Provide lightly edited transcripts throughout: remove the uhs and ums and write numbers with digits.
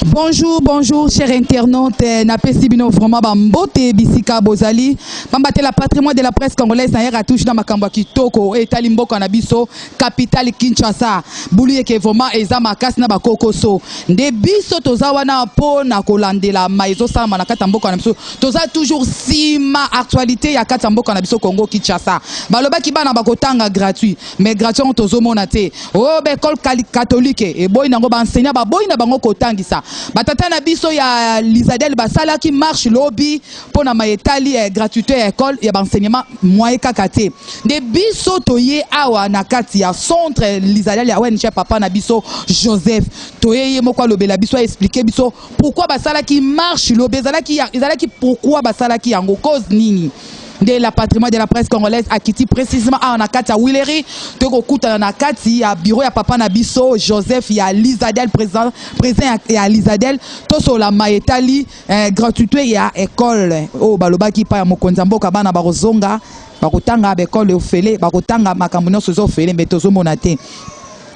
Bonjour, chers internautes. Napesi bino vraiment bambote bisika bozali. Bambate la patrimoine de la presse congolaise na yera touche na makambo kitoko etali mboko na biso capitale Kinshasa. Bulu yeke vraiment eza makasi na bakokoso. Nde biso toza wana po na kolandela maizo sama na kata mboko na biso. Toza toujours sima actualité ya kata mboko na biso Congo Kinshasa. Baloba ki bana bakotanga gratuit, mais gratuit tozo mona te. Oh école catholique et boy nango ba enseignant ba boy na bango kotangisa. Batata na biso ya Lizadel basala qui marche lobby pour na maetali gratuité école ya enseignement moyen kakate. De biso toye awa na kati ya centre Lizadel ya wenche papa na biso Joseph. Toye moko lobela biso expliquer biso pourquoi basala qui marche lobby ezala qui pourquoi basala qui yango cause nini. De la patrimoine de la presse congolaise à Kiti précisément à Nakati à Willery de Rokuta Nakati à bureau ya papa Nabiso Joseph ya Lizadel présent ya Lizadel toso la maetali gratuité ya école oh baloba ki pa ya mokonza mboka bana barozonga bakotanga ba école ofele bakotanga makambo nyonso zo ofele metozo monate.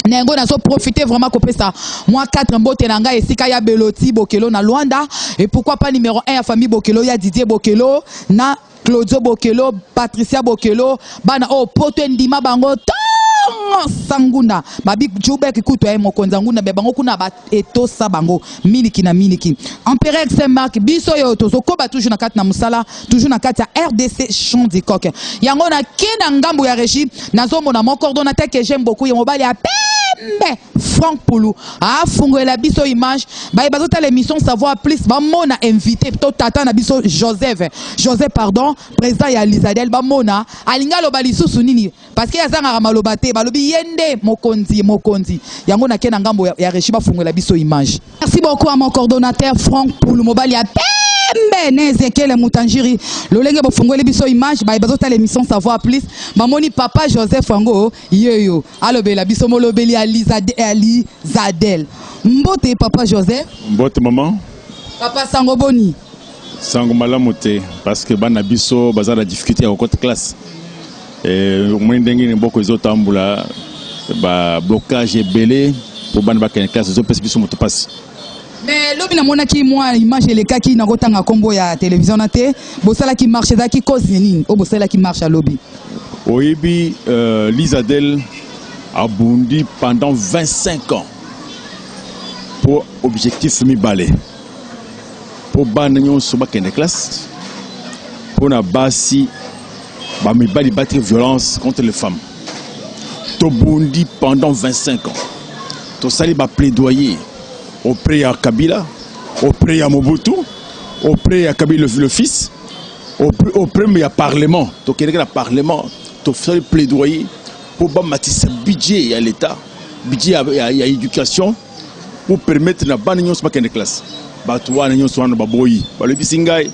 Nengo nazo profiter vraiment ko pesa moi 4 mbote nanga esika ya Beloti Bokelo na Luanda et pourquoi pas numéro 1 ya famille Bokelo ya Didier Bokelo na Claudio Bokelo, Patricia Bokelo, bana o poto ndima bango sanguna babi jubek kuto ay mokonza nguna be bango kuna ba etosa bango miliki na miliki Empereur Saint-Marc biso yo tozoko ba toujours na kati na musala toujours na kati ya RDC Champ du Coq yango na kena ngambo ya régie nazomona mon coordonnateur que j'aime beaucoup yo mobali ya pembe Franck Poulou a fungola biso image ba bazota l'émission savoir plus ba mona invité to tata na biso Joseph pardon président ya Lizadel ba mona alinga lo balisusu nini parce que yazanga malobate balobi yende mokonzi yango na kena ngambo ya régie ba fungola biso image. Merci beaucoup à mon coordonnateur Franck Poulou mobali ya pembe Ezekiel Mutanjiri lolenge bo fungola biso image ba bazota l'émission savoir plus ba moni papa Joseph Wango yeyo alobela biso molobeli ya Lizadel mbote papa Joseph mbote maman papa sango boni sango malamu te parce que bana biso baza la difficulté ya côté classe et moi ndenge ni mboko ezotambula ba blocage ebele pour bana ba classe zo pesi biso moto passe. Mais lobi na mona ki moi image eleka ki na kotanga kombo ya télévision na te bosala ki marche za ki cause nini o bosala ki marche à lobby oyebi Lizadel a bondi pendant 25 ans pour objectif mibale pour bana nyonso ba kende classe pour na basi ba mibali battre violence contre les femmes to bondi pendant 25 ans to sali ba plaidoyer auprès à Kabila, auprès à Mobutu, auprès à Kabila le fils, auprès à Parlement. Donc il y a un Parlement, tu fais plaidoyer pour bâtir budget à l'État, budget à l'éducation, pour permettre na ban nyons bakende classe. Batwa nyons wana baboyi. Ba le bisingai.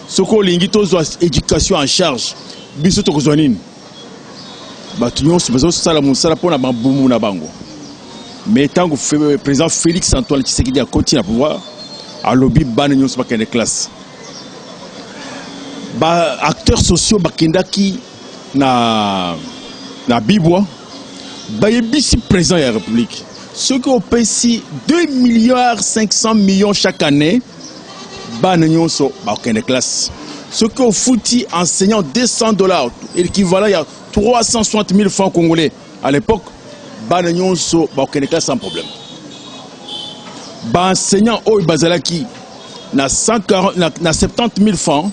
Soko lingi tozo éducation en charge. Biso to kozwanini. Batu nyons bezo sala musala pona bambumu na bango. Mais tant que le président Félix Antoine Tshisekedi a continué à pouvoir, à lobby ban nyons bakende classe. Ba acteurs sociaux bakendaki na Bibwa, ba yebisi président de la République. Ce qui ont payé 2,5 milliards chaque année, ban nyons bakende classe. Ce qui ont foutu enseignant $200, équivalent à 360 000 francs congolais à l'époque. Ban nyonso ba okende classe sans problème. Ba enseignant oyo bazalaki na 70 000 francs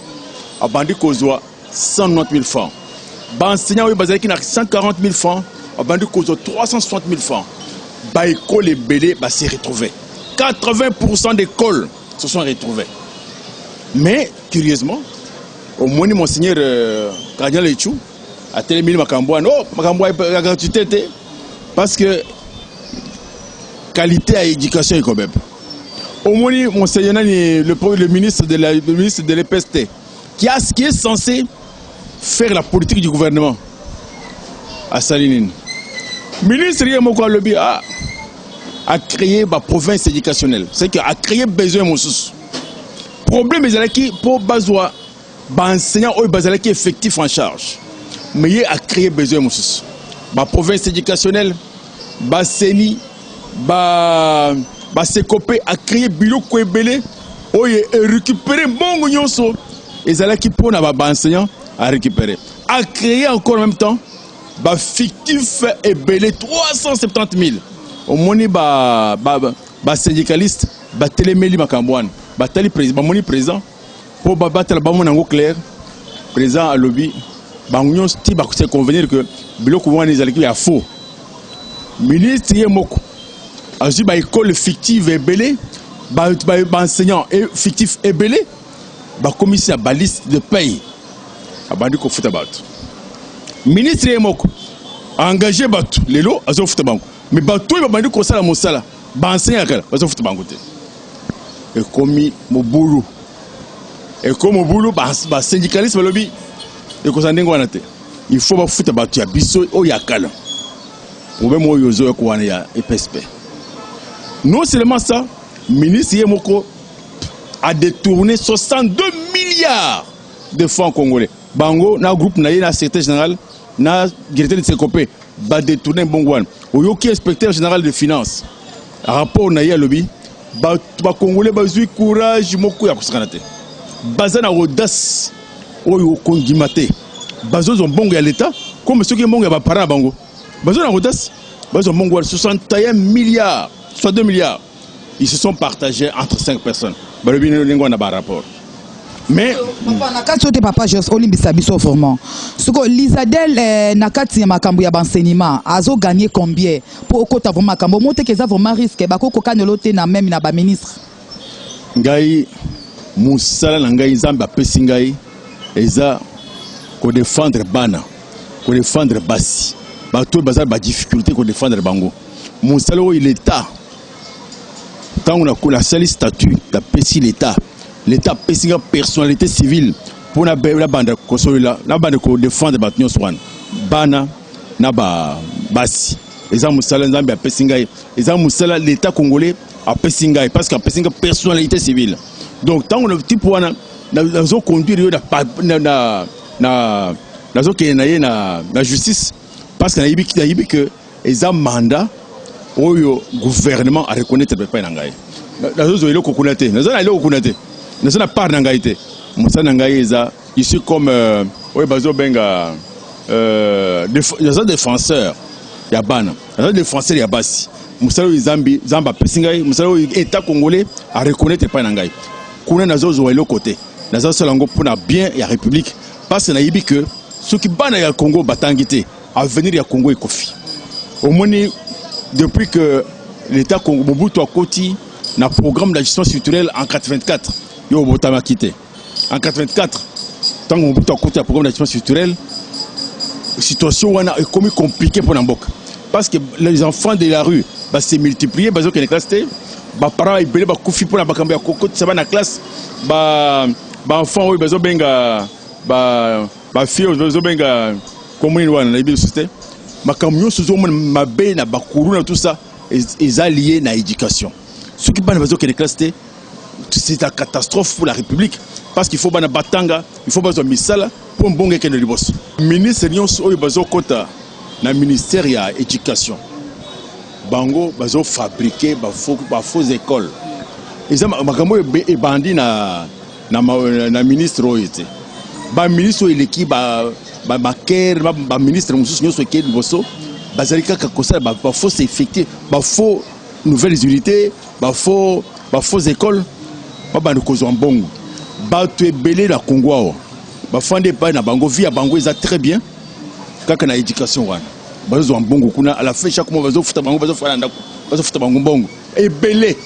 a bandi kozwa 190 000 francs. Ba enseignant oyo bazalaki na 140 000 francs a bandi kozwa 360 000 francs. Ba école belé ba s'est retrouvé. 80% d'écoles se sont retrouvées. Mais curieusement, au moins monseigneur Kardinal Echou a télémis makambo no makambo ya gratuité. Parce que qualité à l'éducation est quand même. Au moins, monseigneur le ministre de l'EPST, qui est censé faire la politique du gouvernement à Salinine. Le ministre Lobby a créé la province éducationnelle. C'est qu'il a créé besoin de sous. Le problème est que pour Bazoua, l'enseignant est effectif en charge. Mais il a créé besoin de sous. La province éducationnelle, Baseni, ba se copé a créé biloko ebele oye récupérer mbongo nyonso ezalaki pona ba enseignant à récupérer, a créé encore en même temps ba fictif ebele 370 000 au moni ba syndicaliste ba télémeli makambouane ba tali président ba moni président pour ba battre ba monango clair président à lobby ba union sti ba se convenir que biloko wana ezalaki ya faux. Ministre Yemoko a dit ba école fictive ebele ba enseignant fictif ebele ba commissaire ba liste de paye abandi ko futa bato. Ministre Yemoko a engagé bato lelo azo futa bango mais bato ba bandi ko sala mosala ba enseignant kala azo futa bango te et komi mobulu et comme mobulu ba syndicaliste ba lobby et ko sandengo wana te il faut ba futa bato ya biso o ya kala problème oyozo ko wana ya EPSP. Non seulement ça, ministre Yemoko a détourné 62 milliards de francs congolais. Bango, na groupe na na secrétaire général, na directeur de Sekopé, ba détourné bongwan. Oyoki inspecteur général de finances. Rapport na ya lobby, ba congolais ba zui courage moko ya kusakanate. Bazana audace oyo kongimate. Bazo bongo ya l'état, comme ceux qui bongo ya ba para bango. Bazana audace, bazo bongo 61 milliards. 62 milliards, ils se sont partagés entre 5 personnes. Rapport. Mais papa Jos Olimbisa biso formant. Soko Lizadel nakati makambo ya enseignement, azo gagné combien pour okota vraiment makambo monte que ça vraiment risque bako kokanelote na même na ba ministre. Ngai musala na ngai nzambe apesi ngai eza ko défendre bana, ko défendre basi. Bato bazar ba difficulté ko défendre bango. Musala o l'état tant on a la seule statut de PSI l'État PSI la personnalité civile pour la bande de défendre les gens bana na basi les gens musala nzambe a PSI les gens musala l'État congolais a PSI parce que PSI personnalité civile donc tant on a type wana nazo conduire na justice parce que na yibi que les gens mandat oyo gouvernement a reconnaître pas nangai nazo ile kokunate nazo na ile kokunate nazo na part nangai te musana ngai eza ici comme oyo bazo benga nazo défenseur ya bana nazo défenseur ya basi musala zambi zamba pesingai musala état congolais a reconnaître pas nangai kuna nazo zo ile côté nazo solango pour na bien ya république parce que na yibi que ceux qui bana ya Congo batangité avenir ya Congo ekofi au moins depuis que l'État Mobutu a côté na programme de gestion structurelle en 84, yo botama quitté. En 84, tant que Mobutu a côté programme de gestion structurelle, situation est comme compliquée pour Nambok. Parce que les enfants de la rue bah se multiplier, bah que les classes bah parents ils belé bah koufi pour la bakambia koko ça va na classe bah enfants oui bah benga bah fille bah benga comment ils wana na bible société. Ma camion sous ma baie na bakuru tout ça ils alliés na éducation. Ce qui banne que les classes c'est une catastrophe pour la République parce qu'il faut bana batanga, il faut bazo misala pour bon que le boss. Ministre nyonso oyo bazo kota na ministère ya éducation. Bango bazo fabriquer ba faux écoles. Ils ont makambo e bandi na ministre oyote. Ba ministre l'équipe ba ministre mususu nyonso ke liboso bazalika kakosa ba faux effectifs ba faux nouvelles unités ba faux écoles ba bande kozwa mbongo ba to ebele na Congo ba fande pa na bango via bango eza très bien kaka na éducation wana bazwa mbongo kuna à la fin chaque mois bazo futa bango bazo fala ndako bazo futa bango mbongo ebele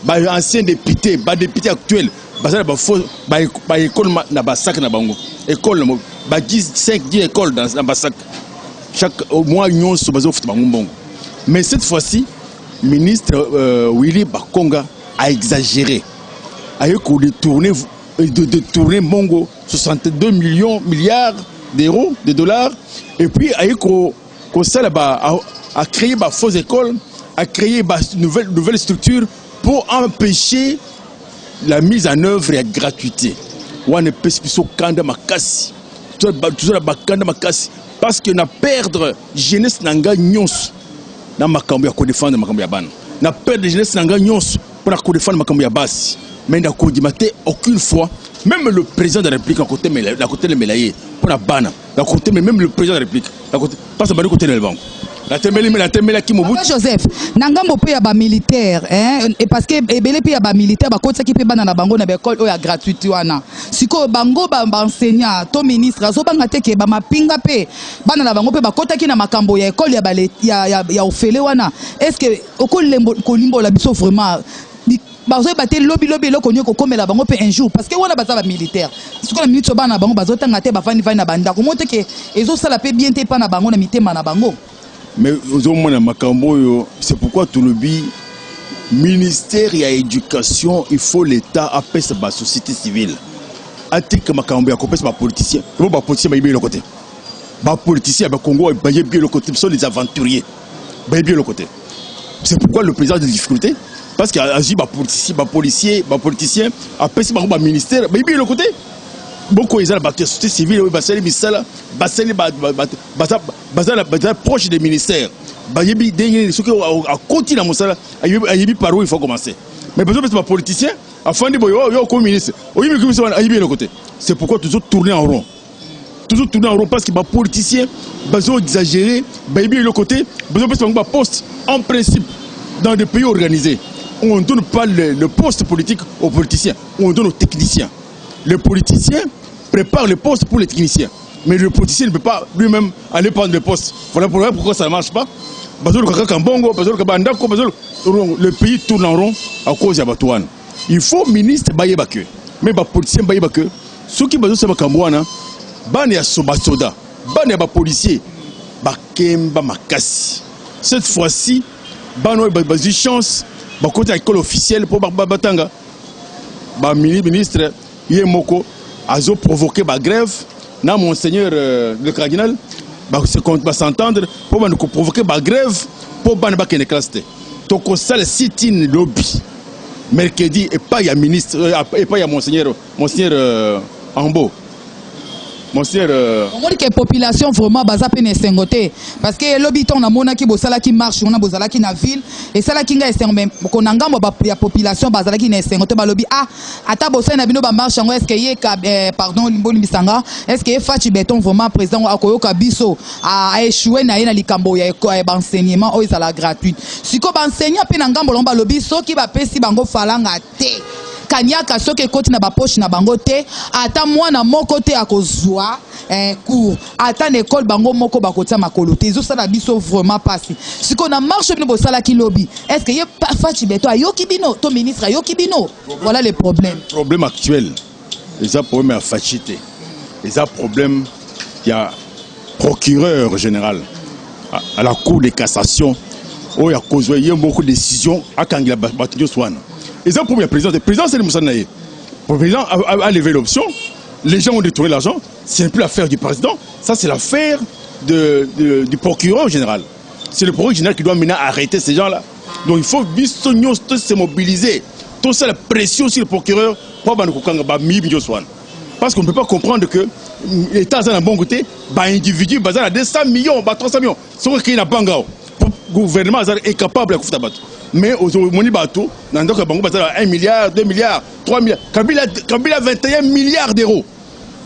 ba ancien député ba député actuel bazala ba faux ba école na ba sac na bango école ba 10 écoles dans ba sac chaque mois union so bazo futa bango mbongo mais cette fois-ci ministre Willy Bakonga a exagéré a eu qu'on détourner Mongo 62 milliards d'euros, de dollars, et puis a eu qu'on a créé une fausse école, a créé une nouvelle structure pour empêcher la mise en œuvre et la gratuité. On ne peut pas parce que na perdre jeunesse nanga nyons na makambo ya ko défendre makambo ya bana na père de jeunesse nanga nyonso pour na ko défendre makambo ya basi mais na ko dimate aucune fois même le président de la République à côté le Melaye pour la bana à côté mais même le président de la République à côté pas ça va côté le banc la temela qui mobutu Joseph nangambo pe ya ba militaire hein et parce que ebele pe ya ba militaire ba kotsa ki pe bana na bango na ba école o ya gratuité wana siko bango ba enseignant to ministre azo banga te ke ba mapinga pe bana na bango pe ba kota ki na makambo ya école ya ofele wana est-ce que okolembo kolimbo la biso vraiment bazo baté lobby loko nyoko komela bango pe un jour parce que wana baza ba militaire siko na minute bana bango bazo tanga te ba fani na banda ko mote ke ezo sala pe bien te pa na bango na mitema na bango. Mais c'est pourquoi tout le ministère et l'éducation, il faut l'État appeler la société civile. Atik makambo ya kopesa ba politicien. Ba politicien ba le côté. Ba politicien ba Congo ba bien le côté, ce sont les aventuriers. Ba bien le côté. C'est pourquoi le président a des difficultés parce qu'il a agi ba politicien appeler ba ministère ba bien le côté. Beaucoup ils ont la société civile, basali misala, basali proche des ministères. Bayebi dernier ce qui a continué à mosala, ayebi par où il faut commencer. Mais besoin de politicien, afin de yo comme ministre, oyebi comme ça ayebi le côté. C'est pourquoi toujours tourner en rond. Toujours tourner en rond parce que les politiciens besoin d'exagérer, bayebi le côté, besoin de poste en principe dans des pays organisés. On ne donne pas le poste politique aux politiciens, on donne aux techniciens. Le politicien prépare le poste pour les techniciens. Mais le politicien ne peut pas lui-même aller prendre le poste. Voilà pourquoi ça ne marche pas. Le pays tourne en rond à cause de Batouane. Il faut ministre Bayebake. Mais les politiciens Bayebake, ceux qui sont en Cambouana, il y a soda, il y a des policiers, Bakemba Makasi. Cette fois-ci, il y a une chance, il y a une école officielle pour Batanga. Le ministre Yemoko a provoqué la grève. Na monseigneur le cardinal va s'entendre pour provoquer la grève pour ban ba kene classe. Donc ça le sit-in lobby mercredi et pas il y a ministre et pas il y a monseigneur Ambo. On dit que la population vraiment baza pene sengote parce que lobby ton na mona ki bosala ki marche on a bosala ki na ville et ça la ki nga esengo même konanga mo ba population bazala ki na sengote ba lobby ata bosala na bino ba marche ngo est-ce que ye pardon limboni bisanga est-ce que Fachi Beton vraiment président akoyoka biso a échoué na ye na likambo ya enseignement o ezala gratuit siko ba enseignant pe na ngambo lomba lobby soki ba pesi bango falanga te kanyaka soki koti na ba poche na bango te ata mwana moko te akozwa cours ata na école bango moko bakotia makolo te zo sala biso vraiment passé siko na marche bino bosala ki lobby est-ce que ye Fachi Beton ayoki bino to ministre ayoki bino voilà le problème actuel les problème à Fachité les problème il y a procureur général à la cour de cassation où il y a causé beaucoup de décisions à Kangila Batinyo Swan. Et ça pour le président c'est le Moussanaï. Le président a levé l'option, les gens ont détourné l'argent, ce n'est plus l'affaire du président, ça c'est l'affaire du procureur général. C'est le procureur général qui doit maintenant arrêter ces gens-là. Donc il faut se mobiliser, tout ça la pression sur le procureur pour parce qu'on ne peut pas comprendre que l'État a un bon côté, un individu a 200 millions, 300 millions, c'est qui n'a pas le gouvernement est capable de faire ça. Mais aujourd'hui, bateau, dans le Bango, 1 milliard, 2 milliards, 3 milliards. Kabila a 21 milliards d'euros.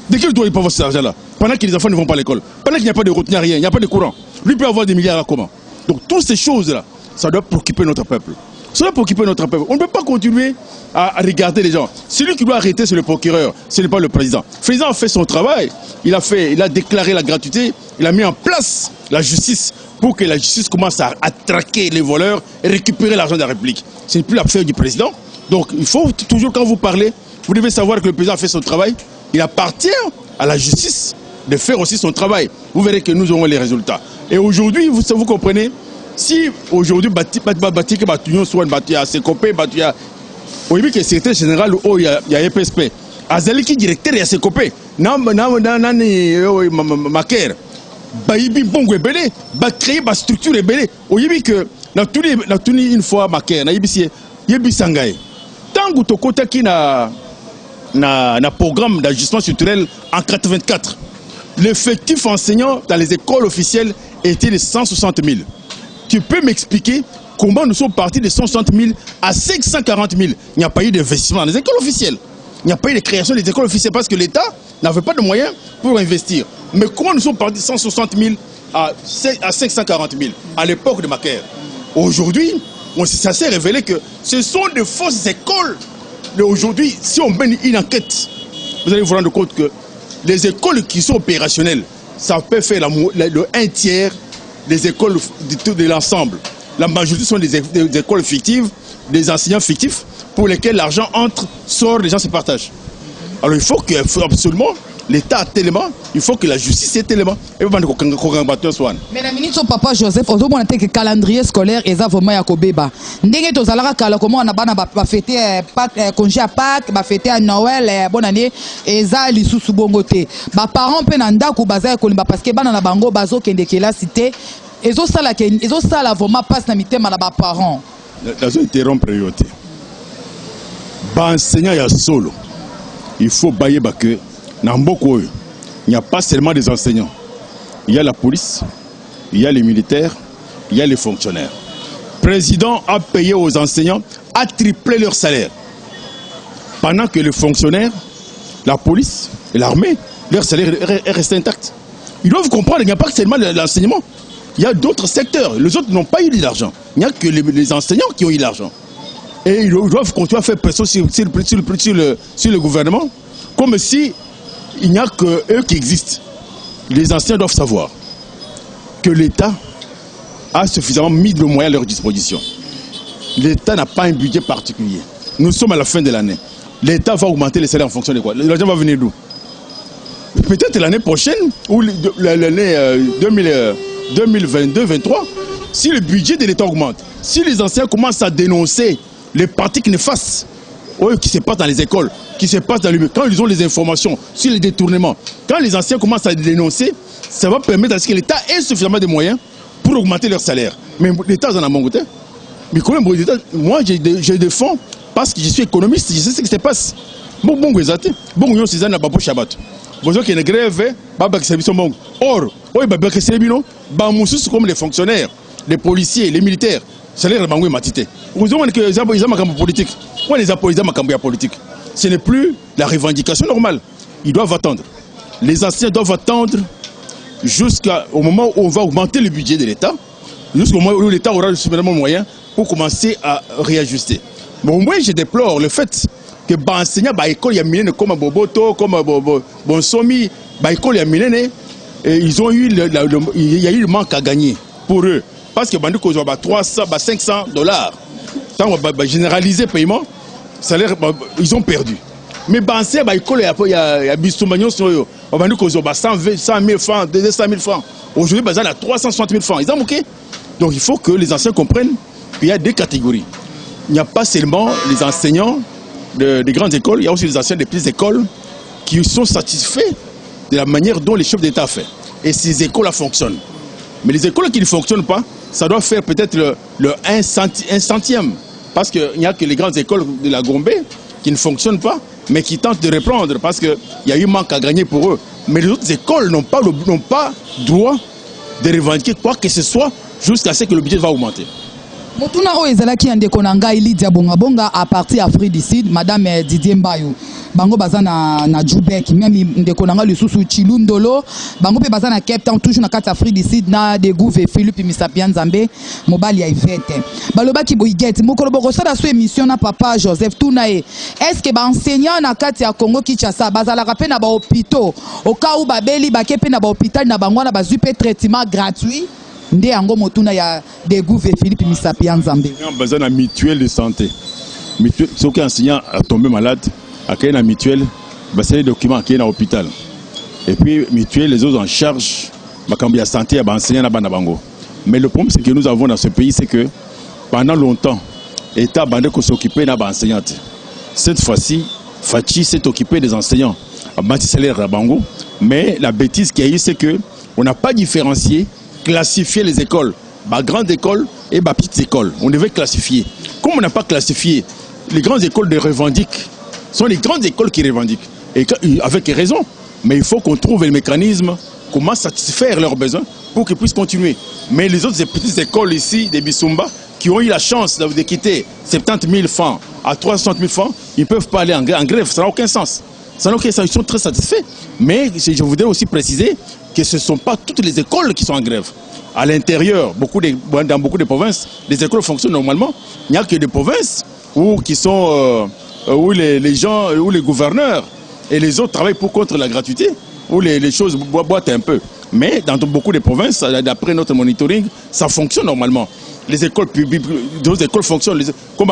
De qui doit il pas avoir cet argent-là? Pendant que les enfants ne vont pas à l'école, pendant qu'il n'y a pas de route, il n'y a rien, il n'y a pas de courant. Lui peut avoir des milliards à comment? Donc toutes ces choses-là, ça doit préoccuper notre peuple. Ça doit préoccuper notre peuple. On ne peut pas continuer à regarder les gens. Celui qui doit arrêter, c'est le procureur, ce n'est pas le président. Le président a fait son travail, il a déclaré la gratuité, il a mis en place la justice pour que la justice commence à traquer les voleurs et récupérer l'argent de la République. Ce n'est plus l'affaire du président. Donc il faut toujours, quand vous parlez, vous devez savoir que le président a fait son travail. Il appartient à la justice de faire aussi son travail. Vous verrez que nous aurons les résultats. Et aujourd'hui, vous comprenez, si aujourd'hui, il y a Sekopé, il y a le secrétaire général, il y a EPSP, Azaliki directeur, il y a Sekopé, Maker, Baïbi Bongo Ebele, créer une structure Ebele. Vous voyez que na tuni une fois Maker, na Yebi Sangaye. Tant que tu qui na programme d'ajustement structurel en 84, l'effectif enseignant dans les écoles officielles était de 160 000. Tu peux m'expliquer comment nous sommes partis de 160 000 à 540 000. Il n'y a pas eu d'investissement dans les écoles officielles. Il n'y a pas eu de création des écoles officielles parce que l'État n'avait pas de moyens pour investir. Mais comment nous sommes partis de 160 000 à 540 000 à l'époque de Macaire? Aujourd'hui, ça s'est révélé que ce sont de fausses écoles. Aujourd'hui, si on mène une enquête, vous allez vous rendre compte que les écoles qui sont opérationnelles, ça peut faire le 1/3 des écoles de l'ensemble. La majorité sont des écoles fictives, des enseignants fictifs pour lesquels l'argent entre, sort, les gens se partagent. Alors il faut absolument l'État a tellement, il faut que la justice ait tellement. Mais la ministre Papa Joseph, on a que le calendrier scolaire est vraiment à Kobeba. Ndenge to zalaka kala comment on a ba fêter congé à Pâques, ba fêter à Noël, bonne année eza li susu bongote. Ba parents pe na ndako baza ko limba parce que bana na bango bazo kende kela cité. Ezo sala vraiment passe na mitema na ba parents. Dazo interrompre priorité. Ba enseignant ya solo. Il faut bailler que il n'y a pas seulement des enseignants. Il y a la police, il y a les militaires, il y a les fonctionnaires. Le président a payé aux enseignants, a triplé leur salaire. Pendant que les fonctionnaires, la police et l'armée, leur salaire est resté intact. Ils doivent comprendre qu'il n'y a pas seulement l'enseignement. Il y a d'autres secteurs. Les autres n'ont pas eu d'argent. Il n'y a que les enseignants qui ont eu l'argent. Et ils doivent continuer à faire pression sur le gouvernement, comme si il n'y a que eux qui existent. Les enseignants doivent savoir que l'État a suffisamment mis de moyens à leur disposition. L'État n'a pas un budget particulier. Nous sommes à la fin de l'année. L'État va augmenter les salaires en fonction de quoi? L'argent va venir d'où? Peut-être l'année prochaine, ou l'année 2022-2023, si le budget de l'État augmente, si les enseignants commencent à dénoncer les pratiques néfastes qui se passent dans les écoles, qui se passent dans quand ils ont les informations sur les détournements, quand les enseignants commencent à les dénoncer, ça va permettre à ce que l'État ait suffisamment de moyens pour augmenter leur salaire. Mais l'État en a mon côté. Mais quand même, moi je défends parce que je suis économiste, je sais ce qui se passe. Or, comme les fonctionnaires, les policiers, les militaires, salaire est matité. Vous avez que les politique. Politique. Ce n'est plus la revendication normale. Ils doivent attendre. Les enseignants doivent attendre jusqu'au moment où on va augmenter le budget de l'État, jusqu'au moment où l'État aura suffisamment de moyens pour commencer à réajuster. Bon, moi, je déplore le fait que les enseignants, les écoles, comme Boboto, comme Bonsomi, les écoles, ils ont eu il y a eu le manque à gagner pour eux. Parce que les bandits ont 300, 500 $. Tant généraliser le paiement, ils ont perdu. Mais les écoles, il y a Bissoumagnon, ils ont 100 000 francs, 200 000 francs. Aujourd'hui, ils ont 360 000 francs. Ils ont manqué. Donc il faut que les enseignants comprennent qu'il y a deux catégories. Il n'y a pas seulement les enseignants des grandes écoles, il y a aussi les enseignants des petites écoles qui sont satisfaits de la manière dont les chefs d'État font. Et ces écoles-là fonctionnent. Mais les écoles qui ne fonctionnent pas, ça doit faire peut-être le 1 centième. Parce qu'il n'y a que les grandes écoles de la Gombe qui ne fonctionnent pas, mais qui tentent de reprendre parce qu'il y a eu manque à gagner pour eux. Mais les autres écoles n'ont pas droit de revendiquer quoi que ce soit jusqu'à ce que le budget va augmenter. Motuna o ezalaki ande konanga Lydia Bonga à partir Afrique du Sud, Madame Didier Mbayo. Bango baza na Djoubek, même ndeko nanga lisusu Chilundolo, bango pe baza na Cape Town toujours na kati Afrique du Sud na de gouve Philippe Misapian Nzambe, mobali ya Ivete. Baloba ki boigete, mokolo boko sala so émission na Papa Joseph Tunae. Est-ce que ba enseignant na kati ya Congo Kinshasa bazala ka pe na ba hôpitaux, au cas où babeli ba ke pe na ba hôpital na bango na ba zupe traitement gratuit? Ndé ango motuna ya de gouve Philippe Misapian Nzambe. On a besoin d'un mutuelle de santé. Ceux qui enseignant a tombé malade, à quel un mutuelle, c'est les documents qui est dans l'hôpital. Et puis mutuelle, les autres en charge, la santé, enseignant à Bandabango. Mais le problème c'est que nous avons dans ce pays, c'est que pendant longtemps, l'État a s'occupé de l'enseignante. Cette fois-ci, Fachi s'est occupé des enseignants à Batisalère à Bango. Mais la bêtise qu'il y a eu, c'est qu'on n'a pas différencié, classifié les écoles, grandes écoles et petites écoles. On devait classifier. Comme on n'a pas classifié, les grandes écoles de revendiquent, sont les grandes écoles qui revendiquent. Et avec raison. Mais il faut qu'on trouve le mécanisme comment satisfaire leurs besoins pour qu'ils puissent continuer. Mais les autres petites écoles ici, des Bissoumba, qui ont eu la chance de quitter 70 000 francs à 360 000 francs, ils ne peuvent pas aller en grève, ça n'a aucun sens. Ça n'a aucun sens, ils sont très satisfaits. Mais je voudrais aussi préciser que ce ne sont pas toutes les écoles qui sont en grève. À l'intérieur, dans beaucoup de provinces, les écoles fonctionnent normalement. Il n'y a que des provinces où les gens, où les gouverneurs et les autres travaillent contre la gratuité, où les choses boitent un peu. Mais dans beaucoup de provinces, d'après notre monitoring, ça fonctionne normalement. Les écoles publiques, d'autres écoles fonctionnent, comme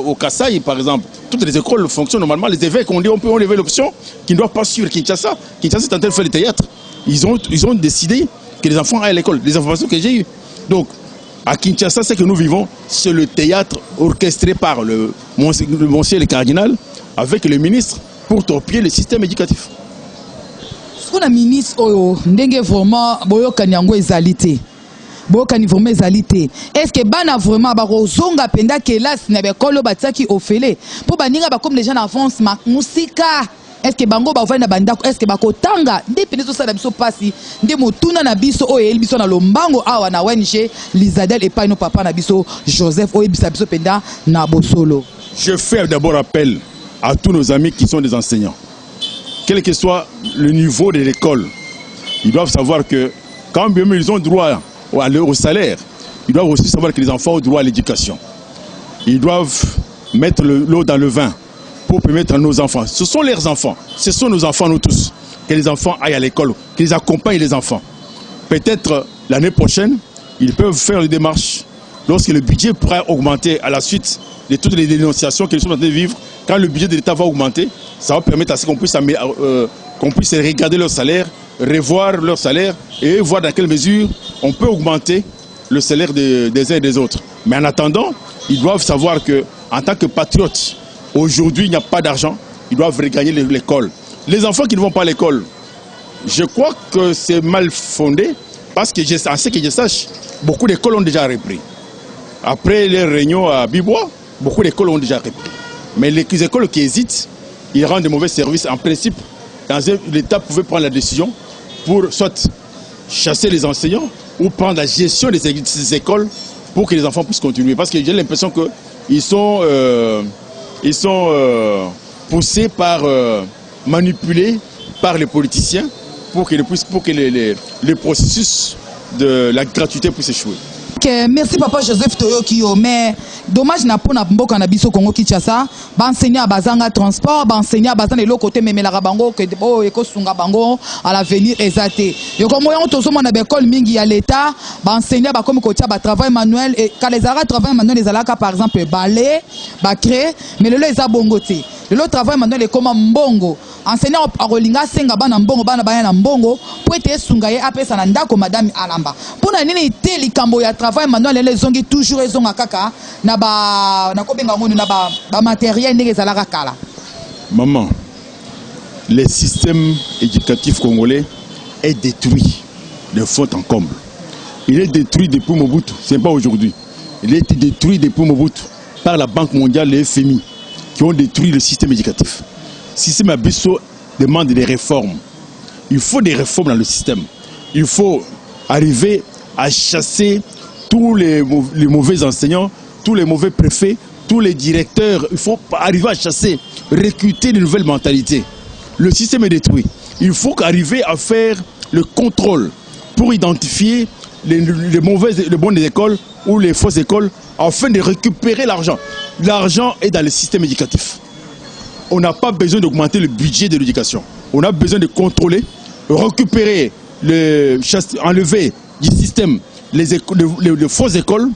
au Kasaï par exemple. Toutes les écoles fonctionnent normalement. Les évêques ont dit on peut enlever l'option qu'ils ne doivent pas suivre Kinshasa. Kinshasa est en train de faire le théâtre. Ils ont décidé que les enfants aillent à l'école. Les informations que j'ai eues. Donc, à Kinshasa, ce que nous vivons, c'est le théâtre orchestré par le monsieur le cardinal avec le ministre pour torpiller le système éducatif. Ce qu'on a ministre, ndenge vraiment, boyokani yango ezalité. Boyokani vraiment ezalité. Est-ce que bana vraiment barozonga penda kelas na bekolo bataki ofele pour baninga ba comme les gens avance musika. Est-ce que bango ba na bandako, est-ce que bakotanga ndepende so sala biso pasi nde motuna na biso o el biso na lombango awa na ONG Lizadel et pas no papa na biso Joseph o ebisa biso penda na bosolo. Je fais d'abord appel à tous nos amis qui sont des enseignants. Quel que soit le niveau de l'école, ils doivent savoir que quand bien ils ont droit au salaire, ils doivent aussi savoir que les enfants ont droit à l'éducation. Ils doivent mettre l'eau dans le vin pour permettre à nos enfants. Ce sont leurs enfants, ce sont nos enfants nous tous. Que les enfants aillent à l'école, qu'ils accompagnent les enfants. Peut-être l'année prochaine, ils peuvent faire les démarches. Lorsque le budget pourra augmenter à la suite de toutes les dénonciations qu'ils sont en train de vivre, quand le budget de l'État va augmenter, ça va permettre à ce qu'on puisse regarder leur salaire, revoir leur salaire et voir dans quelle mesure on peut augmenter le salaire des uns et des autres. Mais en attendant, ils doivent savoir qu'en tant que patriotes, aujourd'hui il n'y a pas d'argent, ils doivent regagner l'école. Les enfants qui ne vont pas à l'école, je crois que c'est mal fondé parce que en ce que je sache, beaucoup d'écoles ont déjà repris. Après les réunions à Bibois, beaucoup d'écoles ont déjà repris. Mais les écoles qui hésitent, ils rendent de mauvais services. En principe, l'État pouvait prendre la décision pour soit chasser les enseignants ou prendre la gestion de ces écoles pour que les enfants puissent continuer. Parce que j'ai l'impression qu'ils sont, poussés manipulés par les politiciens pour que le processus de la gratuité puisse échouer. Merci papa Joseph Toyokio, mais dommage na pona mboka na biso Congo Kinshasa, ba enseigner à bazanga transport, ba enseigner à bazanga le côté memela bango que eko sunga bango à l'avenir exaté. Yo comme on tozo na école mingi ya l'état, ba enseigner ba comme côté ba travail manuel et quand les arabes travail manuel les alaka par exemple balai, ba créer, mais le les abongoté. Le travail manuel est comme mbongo. Enseignant à Rolinga senga bana mbongo bana bana mbongo pour être sungaye après ça nanda comme madame Alamba. Pour na nini té likambo ya travail manuel les zongi toujours les zonga kaka na ba na kobenga ngoni na ba matériel ndenge zalaka kala. Maman, le système éducatif congolais est détruit de fond en comble. Il est détruit depuis Mobutu, ce n'est pas aujourd'hui. Il a été détruit depuis Mobutu par la Banque mondiale et le FMI qui ont détruit le système éducatif. Le système Abisso demande des réformes. Il faut des réformes dans le système. Il faut arriver à chasser tous les mauvais enseignants, tous les mauvais préfets, tous les directeurs. Il faut arriver à chasser, recruter de nouvelles mentalités. Le système est détruit. Il faut arriver à faire le contrôle pour identifier les bonnes écoles ou les fausses écoles afin de récupérer l'argent. L'argent est dans le système éducatif. On n'a pas besoin d'augmenter le budget de l'éducation. On a besoin de contrôler, récupérer, enlever du système les fausses écoles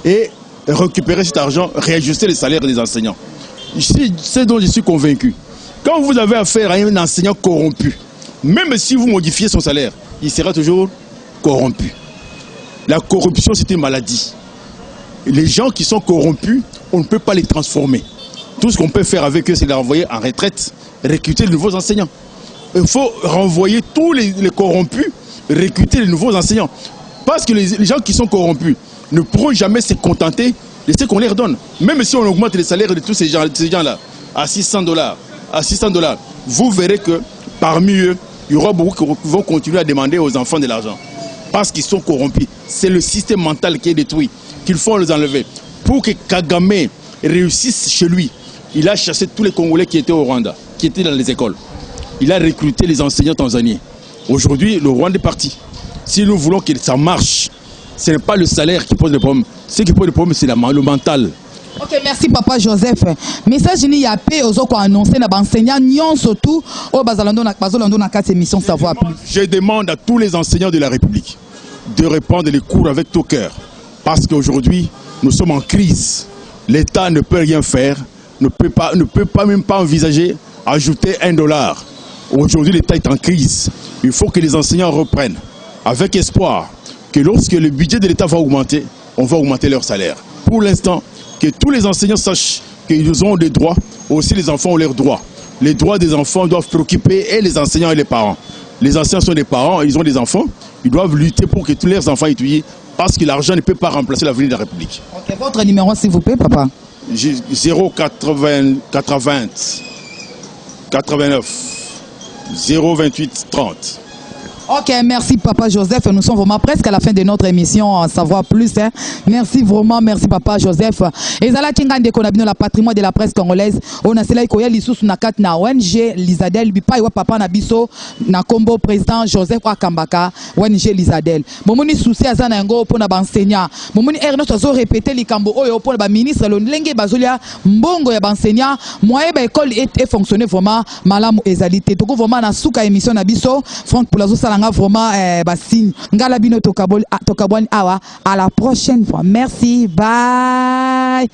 et récupérer cet argent, réajuster les salaires des enseignants. C'est dont je suis convaincu. Quand vous avez affaire à un enseignant corrompu, même si vous modifiez son salaire, il sera toujours corrompu. La corruption, c'est une maladie. Les gens qui sont corrompus, on ne peut pas les transformer. Tout ce qu'on peut faire avec eux, c'est les renvoyer en retraite, recruter de nouveaux enseignants. Il faut renvoyer tous les corrompus, recruter de nouveaux enseignants. Parce que les gens qui sont corrompus ne pourront jamais se contenter de ce qu'on leur donne. Même si on augmente les salaires de tous ces gens-là à $600, vous verrez que parmi eux, il y aura beaucoup qui vont continuer à demander aux enfants de l'argent. Parce qu'ils sont corrompus. C'est le système mental qui est détruit, qu'il faut les enlever. Pour que Kagame réussisse chez lui, il a chassé tous les Congolais qui étaient au Rwanda, qui étaient dans les écoles. Il a recruté les enseignants tanzaniens. Aujourd'hui, le Rwanda est parti. Si nous voulons que ça marche, ce n'est pas le salaire qui pose le problème. Ce qui pose le problème, c'est le mental. Ok, merci Papa Joseph. Message ni ya pe ozoko annoncer na enseignants nyon surtout au bazalando na quatre émissions savoir plus. Je demande à tous les enseignants de la République de répondre les cours avec tout cœur. Parce qu'aujourd'hui, nous sommes en crise. L'État ne peut rien faire, ne peut pas même pas envisager ajouter $1. Aujourd'hui, l'État est en crise. Il faut que les enseignants reprennent avec espoir que lorsque le budget de l'État va augmenter, on va augmenter leur salaire. Pour l'instant, que tous les enseignants sachent qu'ils ont des droits, aussi les enfants ont leurs droits. Les droits des enfants doivent préoccuper et les enseignants et les parents. Les enseignants sont des parents, ils ont des enfants, ils doivent lutter pour que tous leurs enfants étudient parce que l'argent ne peut pas remplacer l'avenir de la République. Ok, votre numéro s'il vous plaît, papa. 080 89 028 30. Ok, merci Papa Joseph. Nous sommes vraiment presque à la fin de notre émission en savoir plus. Hein. Merci vraiment, merci Papa Joseph. Et Zala Tingande Konabino, la patrimoine de la presse congolaise. On a cela qui est sous na kat na ONG Lizadel. Bipa iwa papa na biso na combo président Joseph Wakambaka ONG Lizadel. Momoni souci azana ngo pour na enseignant. Momoni erno tozo répéter likambo oyo pour ba ministre lo lenge bazolia mbongo ya enseignant. Moyen ba école est fonctionner vraiment malamu ezalité. Toko vraiment na suka émission na biso Franck Poulazo vraiment signe ngala bino tokaboni awa à la prochaine fois. Merci, bye.